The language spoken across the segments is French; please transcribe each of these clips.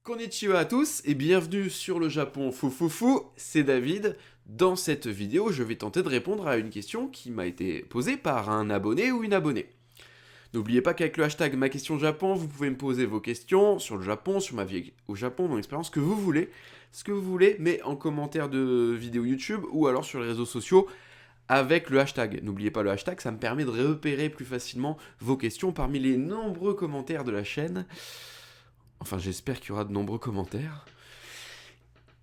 Konnichiwa à tous et bienvenue sur le Japon Foufoufou, c'est David. Dans cette vidéo, je vais tenter de répondre à une question qui m'a été posée par un abonné ou une abonnée. N'oubliez pas qu'avec le hashtag ma question Japon, vous pouvez me poser vos questions sur le Japon, sur ma vie au Japon, mon expérience, ce que vous voulez, mais en commentaire de vidéo YouTube ou alors sur les réseaux sociaux avec le hashtag. N'oubliez pas le hashtag, ça me permet de repérer plus facilement vos questions parmi les nombreux commentaires de la chaîne. Enfin, j'espère qu'il y aura de nombreux commentaires.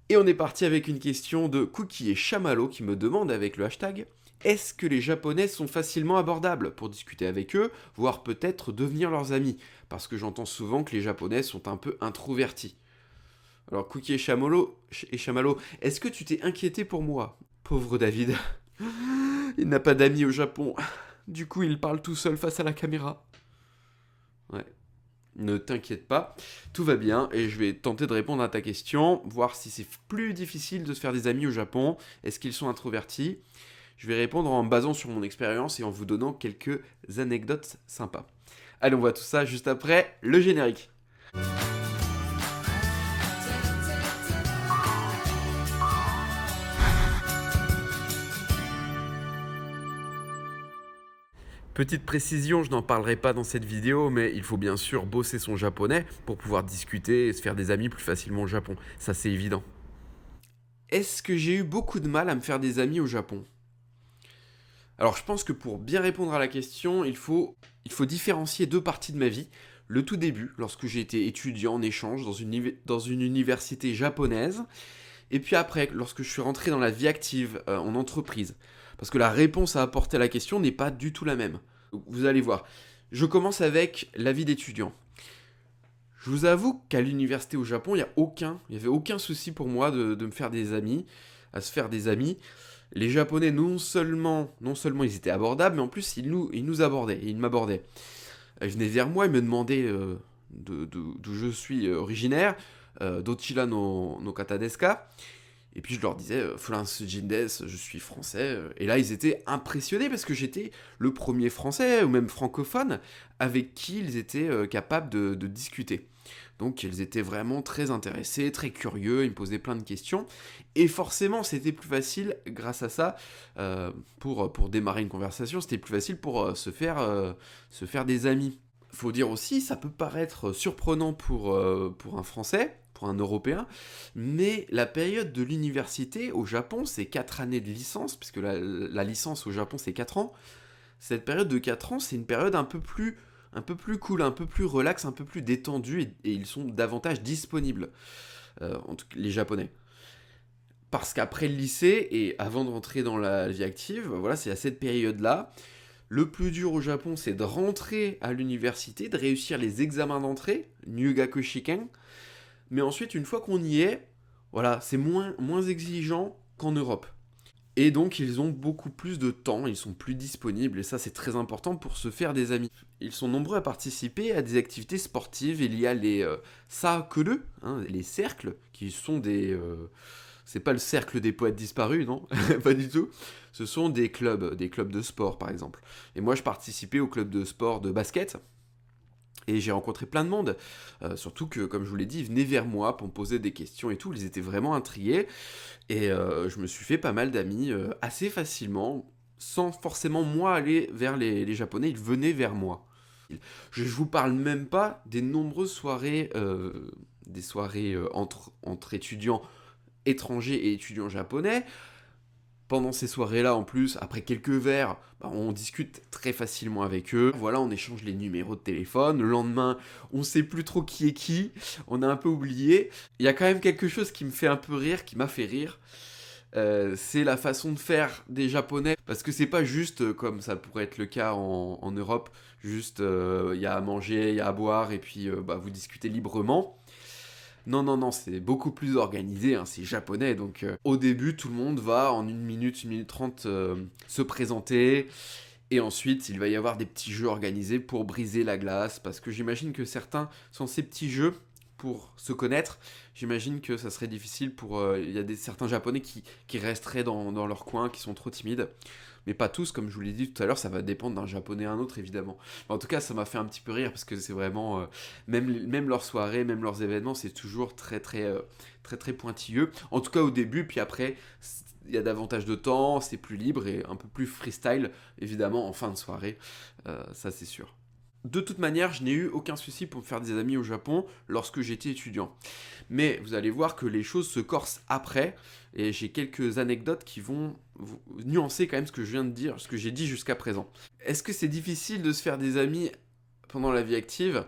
Et on est parti avec une question de Cookie et Chamallow qui me demande avec le hashtag « Est-ce que les Japonais sont facilement abordables pour discuter avec eux, voire peut-être devenir leurs amis ?» Parce que j'entends souvent que les Japonais sont un peu introvertis. Alors Cookie et Chamallow, est-ce que tu t'es inquiété pour moi? Pauvre David. Il n'a pas d'amis au Japon. Du coup, il parle tout seul face à la caméra. Ouais. Ne t'inquiète pas, tout va bien et je vais tenter de répondre à ta question, voir si c'est plus difficile de se faire des amis au Japon, est-ce qu'ils sont introvertis? Je vais répondre en me basant sur mon expérience et en vous donnant quelques anecdotes sympas. Allez, on voit tout ça juste après le générique. Petite précision, je n'en parlerai pas dans cette vidéo, mais il faut bien sûr bosser son japonais pour pouvoir discuter et se faire des amis plus facilement au Japon. Ça, c'est évident. Est-ce que j'ai eu beaucoup de mal à me faire des amis au Japon? Alors, je pense que pour bien répondre à la question, il faut différencier deux parties de ma vie. Le tout début, lorsque j'ai été étudiant en échange dans une université japonaise, et puis après, lorsque je suis rentré dans la vie active, en entreprise. Parce que la réponse à apporter à la question n'est pas du tout la même. Vous allez voir. Je commence avec la vie d'étudiant. Je vous avoue qu'à l'université au Japon, il n'y avait aucun souci pour moi de me faire des amis, à se faire des amis. Les Japonais, non seulement ils étaient abordables, mais en plus ils nous abordaient, ils m'abordaient. Ils venaient vers moi, ils me demandaient d'où je suis originaire, d'Ochila no kata desu ka. Et puis je leur disais, Florence Jindes, je suis français. Et là, ils étaient impressionnés parce que j'étais le premier français, ou même francophone, avec qui ils étaient capables de discuter. Donc ils étaient vraiment très intéressés, très curieux, ils me posaient plein de questions. Et forcément, c'était plus facile, grâce à ça, pour démarrer une conversation, c'était plus facile pour se faire des amis. Faut dire aussi, ça peut paraître surprenant pour un Français, pour un Européen, mais la période de l'université au Japon, c'est 4 années de licence, puisque la licence au Japon, c'est 4 ans. Cette période de 4 ans, c'est une période un peu plus cool, un peu plus relax, un peu plus détendue, et ils sont davantage disponibles, en tout cas, les Japonais. Parce qu'après le lycée, et avant de rentrer dans la vie active, voilà, c'est à cette période-là. Le plus dur au Japon, c'est de rentrer à l'université, de réussir les examens d'entrée, Nyugaku Shiken. Mais ensuite, une fois qu'on y est, voilà, c'est moins exigeant qu'en Europe. Et donc, ils ont beaucoup plus de temps, ils sont plus disponibles, et ça, c'est très important pour se faire des amis. Ils sont nombreux à participer à des activités sportives. Il y a les sakuru, les cercles, qui sont des... c'est pas le cercle des poètes disparus, non? Pas du tout. Ce sont des clubs de sport, par exemple. Et moi, je participais au club de sport de basket, et j'ai rencontré plein de monde, surtout que, comme je vous l'ai dit, ils venaient vers moi pour me poser des questions et tout, ils étaient vraiment intrigués, et je me suis fait pas mal d'amis assez facilement, sans forcément moi aller vers les Japonais, ils venaient vers moi. Je vous parle même pas des nombreuses soirées, entre étudiants étrangers et étudiants japonais. Pendant ces soirées-là, en plus, après quelques verres, on discute très facilement avec eux. Voilà, on échange les numéros de téléphone. Le lendemain, on sait plus trop qui est qui. On a un peu oublié. Il y a quand même quelque chose qui me fait un peu rire, qui m'a fait rire. C'est la façon de faire des Japonais. Parce que c'est pas juste comme ça pourrait être le cas en Europe. Juste, il y a à manger, il y a à boire, et puis vous discutez librement. Non, non, non, c'est beaucoup plus organisé, c'est japonais, donc au début, tout le monde va en 1 minute 30 se présenter, et ensuite, il va y avoir des petits jeux organisés pour briser la glace, parce que j'imagine que certains sont ces petits jeux pour se connaître, j'imagine que ça serait difficile pour... Il y a certains Japonais qui resteraient dans leur coin, qui sont trop timides. Mais pas tous, comme je vous l'ai dit tout à l'heure, ça va dépendre d'un Japonais à un autre, évidemment. Mais en tout cas, ça m'a fait un petit peu rire, parce que c'est vraiment... même leurs soirées, même leurs événements, c'est toujours très pointilleux. En tout cas, au début, puis après, il y a davantage de temps, c'est plus libre et un peu plus freestyle, évidemment, en fin de soirée. Ça, c'est sûr. De toute manière, je n'ai eu aucun souci pour me faire des amis au Japon lorsque j'étais étudiant. Mais vous allez voir que les choses se corsent après, et j'ai quelques anecdotes qui vont nuancer quand même ce que je viens de dire, ce que j'ai dit jusqu'à présent. Est-ce que c'est difficile de se faire des amis pendant la vie active?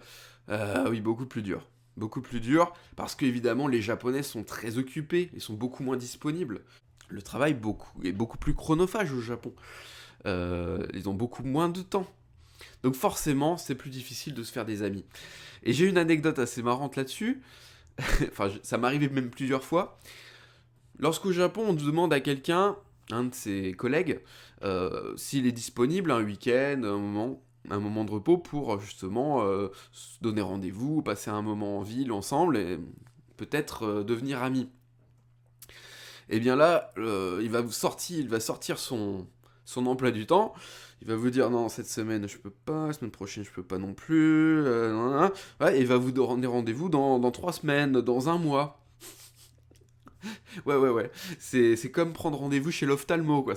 Oui, beaucoup plus dur. Beaucoup plus dur, parce qu'évidemment, les Japonais sont très occupés et sont beaucoup moins disponibles. Le travail est beaucoup plus chronophage au Japon. Ils ont beaucoup moins de temps. Donc forcément, c'est plus difficile de se faire des amis. Et j'ai une anecdote assez marrante là-dessus. Enfin, ça m'arrivait même plusieurs fois. Lorsqu'au Japon, on demande à quelqu'un, un de ses collègues, s'il est disponible un week-end, un moment de repos pour justement se donner rendez-vous, passer un moment en ville ensemble et peut-être devenir amis. Et bien là, il va sortir son emploi du temps. Il va vous dire non, cette semaine je peux pas, la semaine prochaine je peux pas non plus. Ouais, et il va vous donner rendez-vous dans 3 semaines, dans un mois. Ouais. C'est comme prendre rendez-vous chez l'ophtalmo, quoi.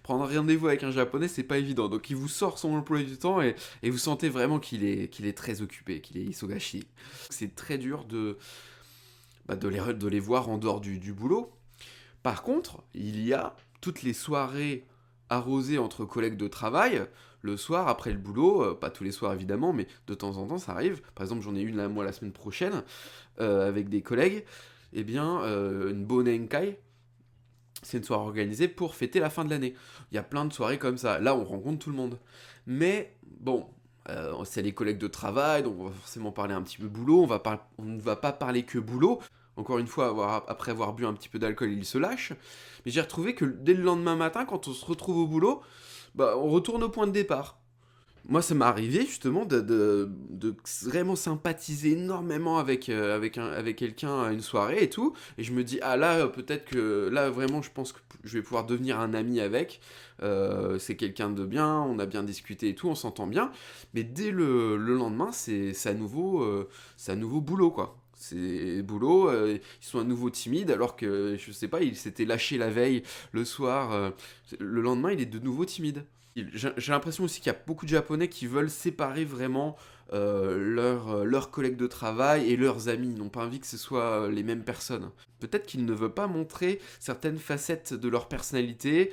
Prendre rendez-vous avec un japonais, c'est pas évident. Donc il vous sort son emploi du temps et vous sentez vraiment qu'il est très occupé, qu'il est isogashi. C'est très dur de les voir en dehors du boulot. Par contre, il y a toutes les soirées arrosées entre collègues de travail, le soir après le boulot, pas tous les soirs évidemment, mais de temps en temps ça arrive. Par exemple, j'en ai une là, moi la semaine prochaine, avec des collègues. Eh bien, une Bonenkai, c'est une soirée organisée pour fêter la fin de l'année. Il y a plein de soirées comme ça. Là, on rencontre tout le monde. Mais bon, c'est les collègues de travail, donc on va forcément parler un petit peu boulot. On ne va pas parler que boulot. Encore une fois, après avoir bu un petit peu d'alcool, il se lâche. Mais j'ai retrouvé que dès le lendemain matin, quand on se retrouve au boulot, bah, on retourne au point de départ. Moi, ça m'est arrivé justement de vraiment sympathiser énormément avec quelqu'un à une soirée et tout. Et je me dis, ah là, peut-être que là, vraiment, je pense que je vais pouvoir devenir un ami avec. C'est quelqu'un de bien, on a bien discuté et tout, on s'entend bien. Mais dès le lendemain, c'est à nouveau boulot, quoi. C'est boulot, ils sont à nouveau timides alors que, je sais pas, il s'était lâché la veille, le soir. Le lendemain, il est de nouveau timide. J'ai l'impression aussi qu'il y a beaucoup de Japonais qui veulent séparer vraiment leurs collègues de travail et leurs amis. Ils n'ont pas envie que ce soit les mêmes personnes. Peut-être qu'ils ne veulent pas montrer certaines facettes de leur personnalité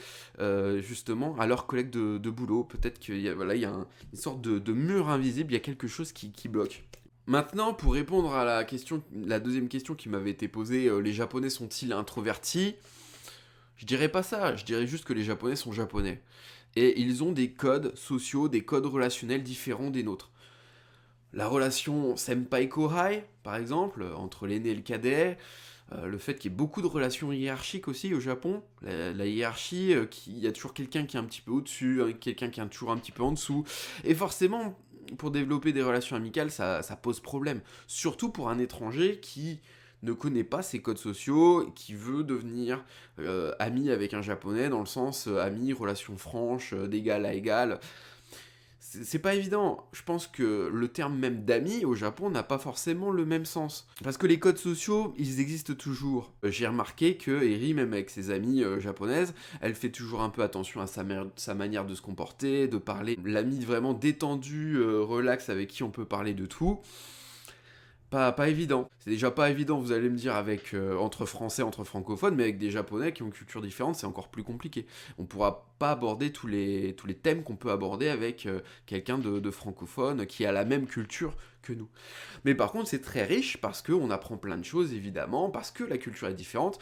justement à leurs collègues de boulot. Peut-être qu'il y a, voilà, il y a une sorte de mur invisible, il y a quelque chose qui bloque. Maintenant, pour répondre à la deuxième question qui m'avait été posée, les Japonais sont-ils introvertis? Je dirais pas ça, je dirais juste que les Japonais sont japonais. Et ils ont des codes sociaux, des codes relationnels différents des nôtres. La relation senpai-kohai, par exemple, entre l'aîné et le cadet, le fait qu'il y ait beaucoup de relations hiérarchiques aussi au Japon, la hiérarchie, il y a toujours quelqu'un qui est un petit peu au-dessus, quelqu'un qui est toujours un petit peu en dessous, et forcément, pour développer des relations amicales, ça pose problème. Surtout pour un étranger qui ne connaît pas ses codes sociaux, et qui veut devenir ami avec un japonais, dans le sens ami, relation franche, d'égal à égal. C'est pas évident. Je pense que le terme même d'ami au Japon n'a pas forcément le même sens. Parce que les codes sociaux, ils existent toujours. J'ai remarqué que Eri, même avec ses amies japonaises, elle fait toujours un peu attention à sa manière de se comporter, de parler. L'ami vraiment détendu, relax, avec qui on peut parler de tout. Pas évident. C'est déjà pas évident, vous allez me dire, entre français, entre francophones, mais avec des japonais qui ont une culture différente, c'est encore plus compliqué. On pourra pas aborder tous les thèmes qu'on peut aborder avec quelqu'un de francophone qui a la même culture que nous. Mais par contre, c'est très riche parce qu'on apprend plein de choses, évidemment, parce que la culture est différente.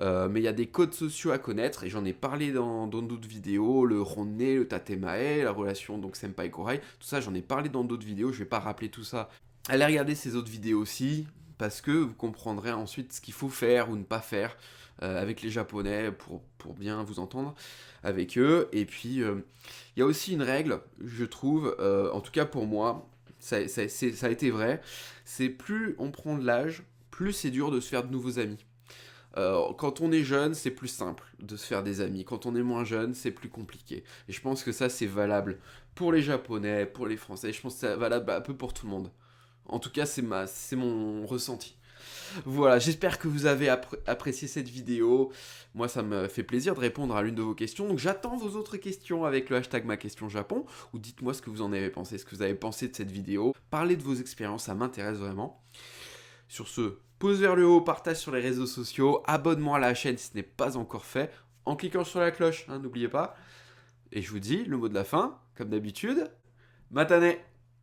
Mais il y a des codes sociaux à connaître, et j'en ai parlé dans d'autres vidéos, le ronne, le tatemae, la relation donc senpai-kohai, tout ça, j'en ai parlé dans d'autres vidéos, je vais pas rappeler tout ça. Allez regarder ces autres vidéos aussi, parce que vous comprendrez ensuite ce qu'il faut faire ou ne pas faire avec les Japonais pour bien vous entendre avec eux. Et puis, il y a aussi une règle, je trouve, en tout cas pour moi, Ça a été vrai. C'est plus on prend de l'âge, plus c'est dur de se faire de nouveaux amis. Quand on est jeune, c'est plus simple de se faire des amis. Quand on est moins jeune, c'est plus compliqué. Et je pense que ça, c'est valable pour les Japonais, pour les Français. Je pense que c'est valable un peu pour tout le monde. En tout cas, c'est mon ressenti. Voilà, j'espère que vous avez apprécié cette vidéo. Moi, ça me fait plaisir de répondre à l'une de vos questions. Donc, j'attends vos autres questions avec le hashtag ma question Japon. Ou dites-moi ce que vous en avez pensé, ce que vous avez pensé de cette vidéo. Parlez de vos expériences, ça m'intéresse vraiment. Sur ce, pouce vers le haut, partage sur les réseaux sociaux, abonnement à la chaîne si ce n'est pas encore fait, en cliquant sur la cloche, hein, n'oubliez pas. Et je vous dis le mot de la fin, comme d'habitude, matane!